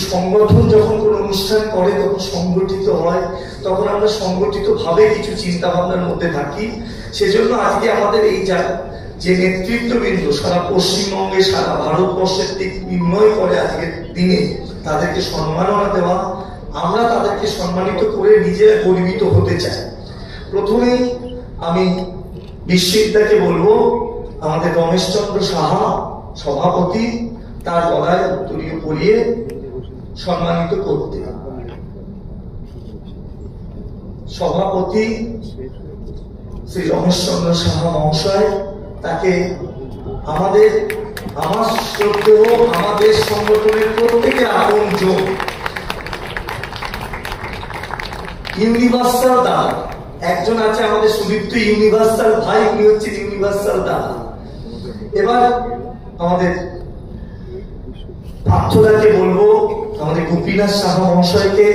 সংগঠন যখন কোনো অনুষ্ঠান করে তখন সংগঠিত হয়, তখন আমরা সংগঠিত ভাবে কিছু চিন্তা ভাবনার মধ্যে থাকি। সেজন্য আজকে আমাদের এই যে নেতৃত্ববৃন্দ সারা পশ্চিমবঙ্গে সারা ভারতবর্ষের দিক নির্ণয় করে আজকের দিনে তাদেরকে সম্মাননা দেওয়া, আমরা তাদেরকে সম্মানিত করে নিজেরা গর্বিত হতে চাই। প্রথমেই আমি বিশ্ববিদ্যাকে বলবো আমাদের রমেশচন্দ্র সাহা সভাপতি তার গলায় উত্তরীয় পরিয়ে সম্মানিত করতে। সভাপতি শ্রী রমেশচন্দ্র সাহা মহাশয়, তাকে আমার শ্রদ্ধেয় আমাদের সংগঠনের প্রত্যেকের আপনজন ইউনিভার্সাল দাদা একজন আছে আমাদের সুদীপ্ত ইউনিভার্সাল ভাই, উনি হচ্ছেন ইউনিভার্সাল দাদা। এবার আমাদের পার্থদাকে বলবো আমাদের গোপীনাথ সাহা মহাশয়কে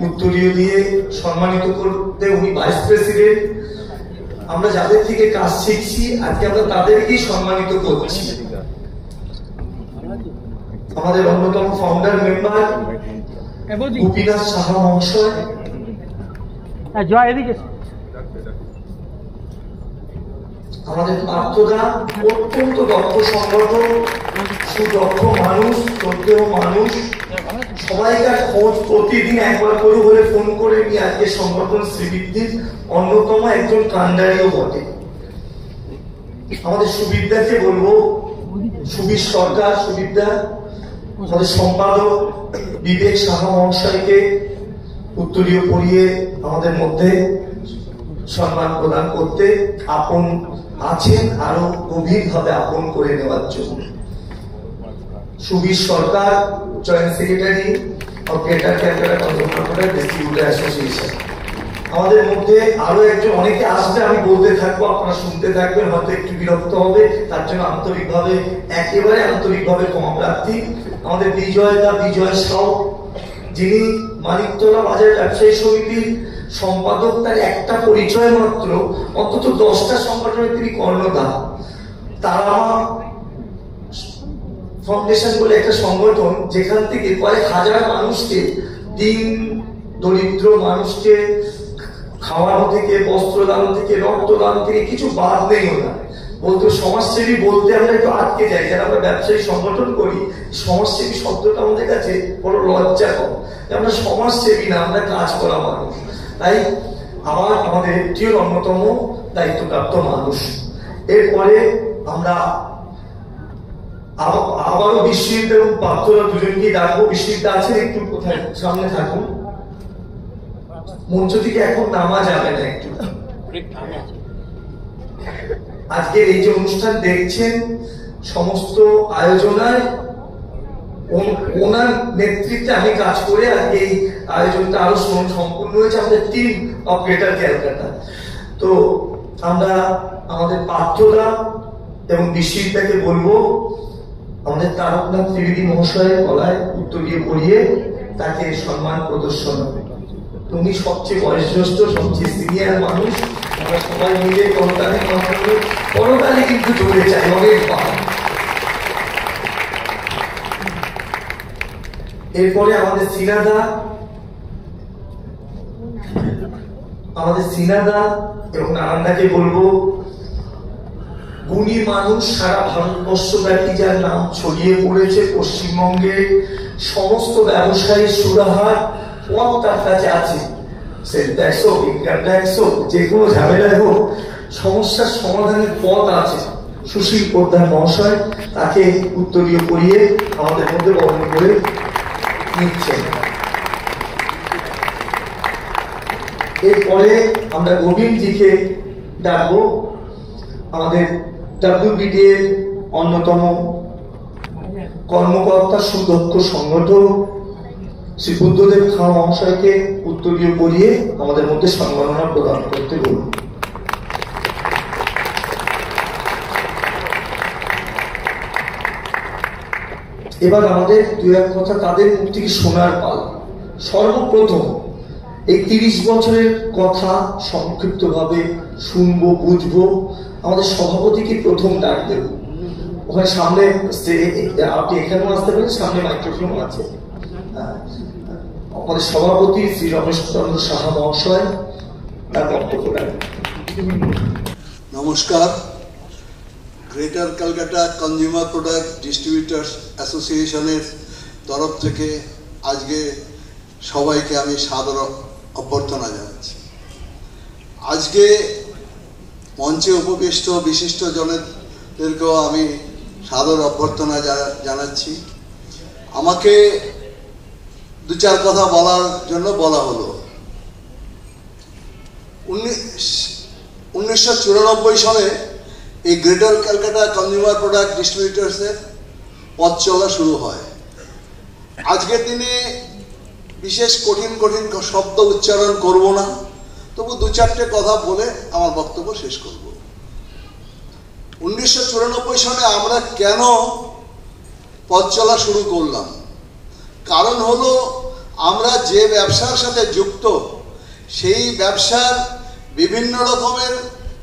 উত্তরীয় দিয়ে সম্মানিত করতে। উনি ভাইস প্রেসিডেন্ট। আমরা যাদের থেকে কাজ শিখছি আজকে আমরা তাদেরকেই সম্মানিত করছি। আমাদের অন্যতম ফাউন্ডার মেম্বার গোপীনাথ সাহা মহাশয়, আমাদের পার্থদা অত্যন্ত দক্ষ সংগঠন, সুদক্ষ মানুষ, শ্রদ্ধেয় মানুষ, সবাইকার খোঁজ প্রতিদিন একবার করে হলে ফোন করে নিয়ে আজকে সংগঠন শ্রীবৃদ্ধির অন্যতম একজন কান্ডারিও বটে। আমাদের সুবিদ্যাকে বলবো, সুবীর সরকার সুবিদ্যা, আমাদের সম্পাদক বিবেক সাহা মহাশয়কে উত্তরীয় পরিয়ে আমাদের মধ্যে সম্মান প্রদান করতে আপন আছেন, আরো গভীরভাবে আপন করে নেওয়ার জন্য। Subir Sarkar joint secretary of greater Calcutta consumer distributor association. আমাদের মধ্যে আরো একজন, অনেকে আসবে, আমি বলতে থাকবো, আপনারা শুনতে থাকবেন, হয়তো একটু বিরক্ত হবে, তার জন্য আন্তরিকভাবে একেবারে আন্তরিকভাবে ক্ষমা প্রার্থী। আমাদের বিজয় সাউ, যিনি মানিকতলা বাজার ব্যবসায়ী সমিতির সম্পাদক, তার একটা পরিচয় মাত্র, অন্তত 10টা সংগঠনের তিনি কর্ণধার। তারা ফাউন্ডেশন বলে একটা সংগঠন, যেখান থেকে কয়েক হাজার মানুষকে, দিন দরিদ্র মানুষকে খাওয়ানো থেকে, বস্ত্রদান থেকে, রক্তদান থেকে কিছু বাদ নেই ওরা। বলতো সমাজসেবী বলতে আমরা একটু আটকে যাই, যারা আমরা ব্যবসায়ী সংগঠন করি। সমাজসেবী শব্দটা আমাদের কাছে বড় লজ্জা কম। আমরা সমাজসেবী না, আমরা কাজ করা মানুষ। তাই আমাদের এটির অন্যতম দায়িত্বপ্রাপ্ত মানুষ। এরপরে আমরা আবারও বিশ্বজিৎ এবং পার্থরা দুজনকেই ডাকবো। বিশ্বজিৎ আছে একটু কোথায় সামনে থাকুন, মঞ্চ থেকে এখন নামা যাবে না একটু। আজকের এই যে অনুষ্ঠান দেখছেন, সমস্ত আয়োজনায় ওনার নেতৃত্বে আমি কাজ করে আজকে এই আয়োজনটা আরো সম্পূর্ণ হয়েছে আমাদের টিম অফ গ্রেটার ক্যালকাটা। তো আমরা আমাদের পার্থদা এবং বিশ্বজিৎকে বলবো আমাদের তারকনাথ ত্রিবেদী মহাশয়ের গলায় উত্তরীয় পরিয়ে তাকে সম্মান প্রদর্শন হবে। উনি সবচেয়ে বয়োজ্যেষ্ঠ, সবচেয়ে সিনিয়র মানুষ। আমরা সবাই মিলে করতালি মাধ্যমে করতালি কিন্তু জোরে চাই অনেক বার। এরপরে আমাদের সিনাদা এবং নারায়ণদাকে বলবো, গুণী মানুষ, সারা ভারতবর্ষব্যাপী যার নাম ছড়িয়ে পড়েছে, পশ্চিমবঙ্গে সমস্ত ব্যবসায়ী সুরাহার পথ তার কাছে আছে। সেল ট্যাক্স হোক, ইনকাম ট্যাক্স হোক, যে কোনো ঝামেলায় হোক, সমস্যার সমাধানের পথ আছে। সুশীল প্রধান মহাশয় তাকে উত্তরীয় করিয়ে আমাদের মধ্যে বরণ করে নিচ্ছেন। এরপরে আমরা গোবিন্দজিকে ডাকবো, আমাদের ডাব্লিউবিডি এর অন্যতম কর্মকর্তা, সুদক্ষ সংগঠক শ্রী বুদ্ধদেব খাঁ মহাশয়কে উত্তরীয় করিয়ে আমাদের মধ্যে সম্মাননা প্রদান করতে বলুন। এবার আমাদের দুই এক কথা তাদের মুখ থেকে শোনার পাল। সর্বপ্রথম এই 30 বছরের কথা সংক্ষিপ্ত ভাবে শুনবো, বুঝবো। আমাদের সভাপতিকে প্রথম ডাক দেব। ওখানে সামনে আপনি এখানেও আসতে পারেন, সামনে মাইক্রোফোন আছে, আমাদের সভাপতি শ্রী রমেশ চন্দ্র সাহা মহাশয় তার বক্তব্য রাখবেন। নমস্কার। Greater Calcutta consumer product distributors অ্যাসোসিয়েশনের তরফ থেকে আজকে সবাইকে আমি সাদর অভ্যর্থনা জানাচ্ছি। আজকে মঞ্চে উপবিষ্ট বিশিষ্ট জনদেরকেও আমি সাদর অভ্যর্থনা জানাচ্ছি। আমাকে দু চার কথা বলার জন্য বলা হলো। 1994 সালে এই গ্রেটার ক্যালকাটা কনজিউমার প্রোডাক্ট ডিস্ট্রিবিউটার্সের পথ চলা শুরু হয়। আজকের দিনে বিশেষ কঠিন শব্দ উচ্চারণ করব না, তবু দু চারটে কথা বলে আমার বক্তব্য শেষ করব। 1994 সালে আমরা কেন পথ চলা শুরু করলাম? কারণ হলো আমরা যে ব্যবসার সাথে যুক্ত, সেই ব্যবসার বিভিন্ন রকমের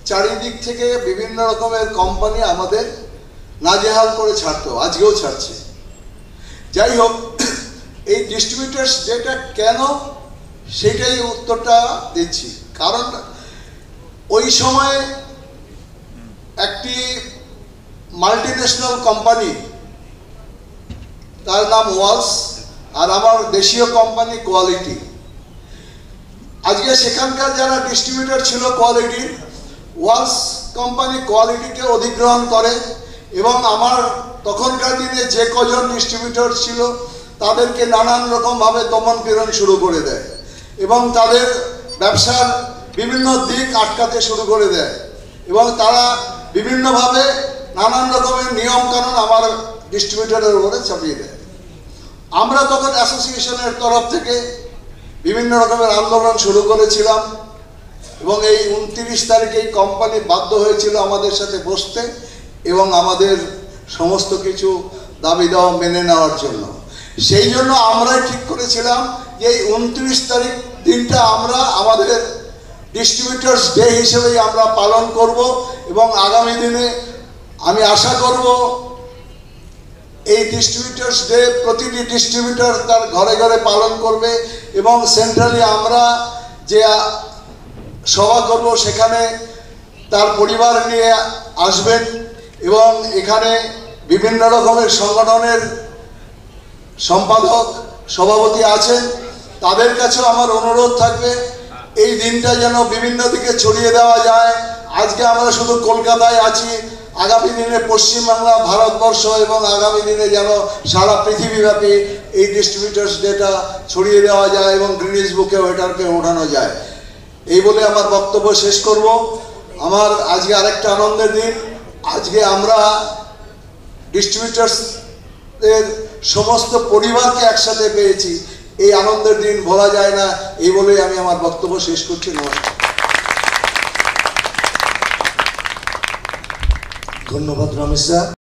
চারিদিক থেকে বিভিন্ন রকমের কোম্পানি আমাদের নাজেহাল করে ছাড়তো, আজকেও ছাড়ছে। যাই হোক, এই ডিস্ট্রিবিউটার্স যেটা কেন, সেটাই উত্তরটা দিচ্ছি। কারণ ওই সময় একটি মাল্টিন্যাশনাল কোম্পানি, তার নাম ওয়ালস, আর আমার দেশীয় কোম্পানি কোয়ালিটি। আজকে সেখানকার যারা ডিস্ট্রিবিউটর ছিল কোয়ালিটির, ওয়ালস কোম্পানি কোয়ালিটিকে অধিগ্রহণ করে এবং আমার তখনকার দিনে যে কজন ডিস্ট্রিবিউটর ছিল তাদেরকে নানান রকমভাবে দমন পীড়ন শুরু করে দেয় এবং তাদের ব্যবসার বিভিন্ন দিক আটকাতে শুরু করে দেয় এবং তারা বিভিন্নভাবে নানান রকমের নিয়মকানুন আমার ডিস্ট্রিবিউটরের উপরে চাপিয়ে দেয়। আমরা তখন অ্যাসোসিয়েশনের তরফ থেকে বিভিন্ন রকমের আন্দোলন শুরু করেছিলাম এবং এই 29 তারিখে এই কোম্পানি বাধ্য হয়েছিল আমাদের সাথে বসতে এবং আমাদের সমস্ত কিছু দাবি দাওয়া মেনে নেওয়ার জন্য। সেই জন্য আমরাই ঠিক করেছিলাম যে এই 29 তারিখ দিনটা আমরা আমাদের ডিস্ট্রিবিউটার্স ডে হিসেবেই আমরা পালন করব এবং আগামী দিনে আমি আশা করব এই ডিস্ট্রিবিউটার্স ডে প্রতিটি ডিস্ট্রিবিউটর তার ঘরে ঘরে পালন করবে এবং সেন্ট্রালি আমরা যে সভা করব সেখানে তার পরিবার নিয়ে আসবেন এবং এখানে বিভিন্ন রকমের সংগঠনের সম্পাদক সভাপতি আছেন, তাদের কাছেও আমার অনুরোধ থাকবে এই দিনটা যেন বিভিন্ন দিকে ছড়িয়ে দেওয়া যায়। আজকে আমরা শুধু কলকাতায় আছি, আগামী দিনে পশ্চিমবাংলা, ভারতবর্ষ এবং আগামী দিনে যেন সারা পৃথিবীব্যাপী এই ডিস্ট্রিবিউটার্স ডেটা ছড়িয়ে দেওয়া যায় এবং গ্রিনিজ বুকেও এটাকে ওঠানো যায়। এই বলে আমার বক্তব্য শেষ করব। আমার আজকে আরেকটা আনন্দের দিন। আজকে আমরা ডিস্ট্রিবিউটার্সের সমস্ত পরিবারকে একসাথে পেয়েছি। এই আনন্দের দিন ভোলা যায় না। এই বলেই আমি আমার বক্তব্য শেষ করছি। নমস্কার। ধন্যবাদ রমেশ দা।